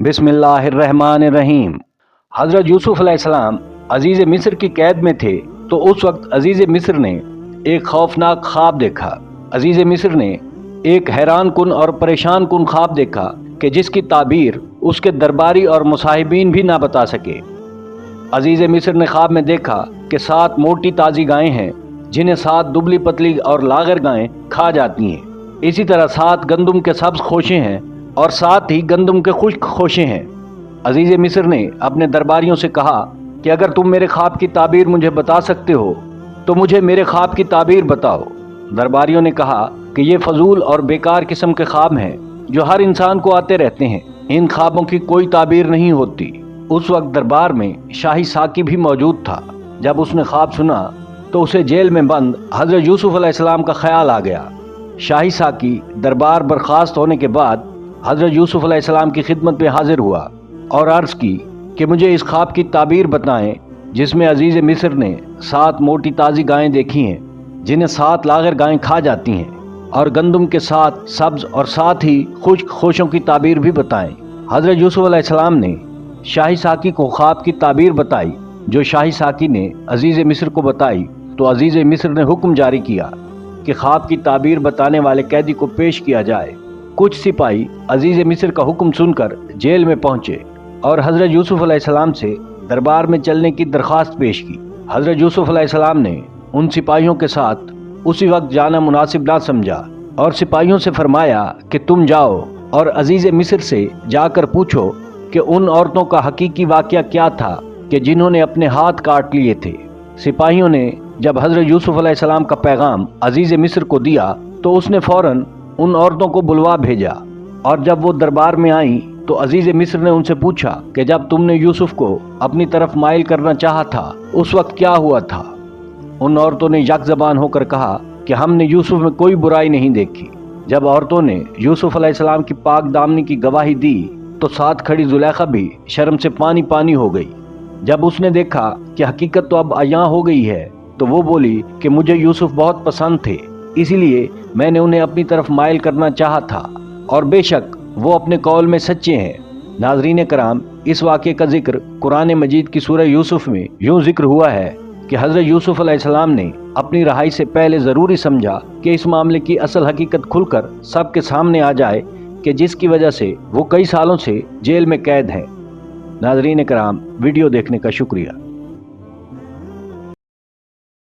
बिस्मिल्लाहिर्रहमानिर्रहीम। हज़रत यूसुफ अलैहिस्सलाम अजीज़ मिस्र की कैद में थे तो उस वक्त अजीज़ मिस्र ने एक खौफनाक ख्वाब देखा। अजीज़ मिस्र ने एक हैरान कुन और परेशान कुन ख्वाब देखा कि जिसकी ताबीर उसके दरबारी और मुसाहिबीन भी ना बता सके। अजीज़ मिस्र ने ख्वाब में देखा कि 7 मोटी ताज़ी गायें हैं जिन्हें 7 दुबली पतली और लागर गायें खा जाती हैं। इसी तरह 7 गंदम के सब्ज़ खोशे हैं और 7 ही गंदम के खुश्क खोशे हैं। अजीज़ मिस्र ने अपने दरबारियों से कहा कि अगर तुम मेरे ख्वाब की ताबीर मुझे बता सकते हो तो मुझे मेरे ख्वाब की ताबीर बताओ। दरबारियों ने कहा कि ये फजूल और बेकार किस्म के ख्वाब हैं जो हर इंसान को आते रहते हैं, इन ख्वाबों की कोई ताबीर नहीं होती। उस वक्त दरबार में शाही साकी भी मौजूद था। जब उसने ख्वाब सुना तो उसे जेल में बंद हज़रत यूसुफ अलैहिस्सलाम का ख्याल आ गया। शाही साकी दरबार बर्खास्त होने के बाद हज़रत यूसुफ अलैहिस्सलाम की खिदमत में हाजिर हुआ और अर्ज़ की कि मुझे इस ख्वाब की ताबीर बताएं जिसमें अजीज़ मिस्र ने 7 मोटी ताज़ी गायें देखी हैं जिन्हें 7 लागर गायें खा जाती हैं, और गंदम के 7 सब्ज़ और 7 ही खुश्क खोशों की ताबीर भी बताएं। हज़रत यूसुफ अलैहिस्सलाम ने शाही साकी को ख्वाब की ताबीर बताई। जो शाही साकी ने अजीज़ मिस्र को बताई तो अजीज़ मिस्र ने हुक्म जारी किया कि ख्वाब की ताबीर बताने वाले कैदी को पेश किया जाए। कुछ सिपाही अजीज़ मिस्र का हुक्म सुनकर जेल में पहुंचे और हज़रत यूसुफ अलैहिस्सलाम से दरबार में चलने की दरख्वास्त पेश की। हज़रत यूसुफ अलैहिस्सलाम ने उन सिपाहियों के साथ उसी वक्त जाना मुनासिब ना समझा और सिपाहियों से फरमाया कि तुम जाओ और अजीज़ मिस्र से जाकर पूछो कि उन औरतों का हकीकी वाक़या क्या था कि जिन्होंने अपने हाथ काट लिए थे। सिपाहियों ने जब हज़रत यूसुफ अलैहिस्सलाम का पैगाम अजीज़ मिस्र को दिया तो उसने फ़ौरन उन औरतों को बुलवा भेजा, और जब वो दरबार में आईं तो अजीज़ मिस्र ने उनसे पूछा कि जब तुमने यूसुफ को अपनी तरफ माइल करना चाहा था उस वक्त क्या हुआ था। उन औरतों ने यक ज़बान होकर कहा कि हमने यूसुफ में कोई बुराई नहीं देखी। जब औरतों ने यूसुफ अलैहिस्सलाम की पाक दामनी की गवाही दी तो साथ खड़ी जुलेखा भी शर्म से पानी पानी हो गई। जब उसने देखा कि हकीकत तो अब अयां हो गई है तो वो बोली कि मुझे यूसुफ बहुत पसंद थे, इसीलिए मैंने उन्हें अपनी तरफ माइल करना चाहा था, और बेशक वो अपने कौल में सच्चे हैं। नाज़रीन कराम, इस वाक़े का जिक्र कुरान मजीद की सूरह यूसुफ में यूँ जिक्र हुआ है कि हज़रत यूसुफ अलैहिस्सलाम ने अपनी रहाई से पहले ज़रूरी समझा कि इस मामले की असल हकीकत खुलकर सबके सामने आ जाए कि जिसकी वजह से वो कई सालों से जेल में कैद हैं। नाज़रीन कराम, वीडियो देखने का शुक्रिया।